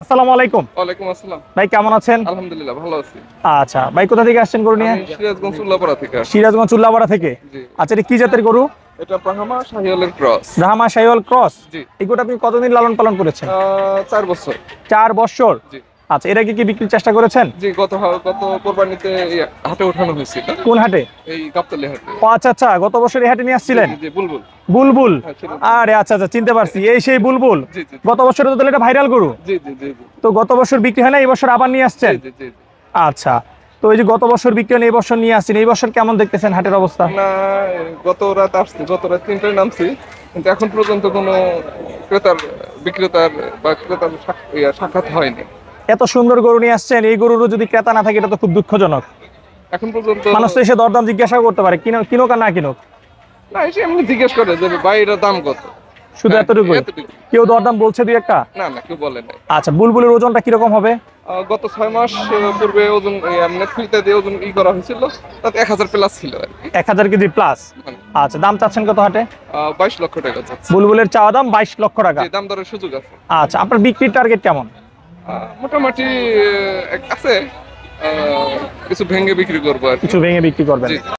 আসসালামু আলাইকুম। ওয়ালাইকুম আসসালাম। ভাই কেমন আছেন? আলহামদুলিল্লাহ ভালো আছি। আচ্ছা ভাই, কোথা থেকে আসছেন গরু নিয়ে? আমি সিরাজগঞ্জ উল্লাপাড়া থেকে আসছি। সিরাজগঞ্জ উল্লাপাড়া থেকে। জি। আচ্ছা, এটা কি জাতের গরু? এটা ব্রাহ্মা শাহিওয়ালের ক্রস। ব্রাহ্মা শাহিওয়াল ক্রস। জি। এই গরুটা আপনি কতদিন লালন পালন করেছেন? 4 বছর। 4 বছর। জি। আচ্ছা, এর আগে কি বিক্রির চেষ্টা করেছেন? জি, গত কোরবানিতে এই হাটে ওঠানো হয়েছিল। কোন হাটে? এই গাবতলী হাটে। ও আচ্ছা আচ্ছা, গত বছর এই হাটে নিয়ে আসছিলেন? জি, জি, বুলবুল। বুলবুল। হ্যাঁ, ছিল। আরে আচ্ছা আচ্ছা, চিনতে পারছি, এই সেই বুলবুল। জি, জি, গত বছরে তো তাহলে এটা ভাইরাল গরু। জি, জি, জি, জি, তো গত বছর বিক্রি হয় না, এই বছর আবার নিয়ে আসছেন? জি, জি, জি। আচ্ছা, তো এই যে গত বছর বিক্রি হয় না, এই বছর নিয়ে আসছেন, এই বছর কেমন দেখতেছেন হাটের অবস্থা? না, গত রাত আসছি, গত রাত 3টায় নামছি, কিন্তু এখন পর্যন্ত কোনো বিক্রেতার বা ক্রেতার সাক্ষাৎ হয়নি। এত সুন্দর গরু নিয়ে আসছেন, এই গরুরও যদি ক্রেতা না থাকে এটা তো খুব দুঃখজনক। এখন পর্যন্ত মানুষ তো এসে দরদাম জিজ্ঞাসা করতে পারে, কিনুক আর না কিনুক। না, এসে এমনি জিজ্ঞেস করে যে ভাই এটার দাম কত। শুধু হ্যাঁ, এতটুকুই? এতটুকু। কেউ দরদাম বলছে দুই একটা? না, না, কেউ বলে নাই। আচ্ছা, বুলবুলের ওজনটা কিরকম হবে? গত 6 মাস পূর্বে ওজন এমনি ফ্রিতে দিয়ে ওজন করা হয়েছিল, তাতে 1000 প্লাস ছিল আর কি। 1000 কেজি প্লাস। আচ্ছা, দাম চাচ্ছেন কত হাটে? 22 লক্ষ টাকা যাচ্ছে। বুলবুলের চাওয়া দাম 22 লক্ষ টাকা। যে দাম দরের সুযোগ আছে। আচ্ছা, আপনার বিক্রির টার্গেট কেমন? মোটামুটি আছে, কিছু ভেঙে বিক্রি করবো আর কি। কিছু ভেঙে বিক্রি করবেন? জি।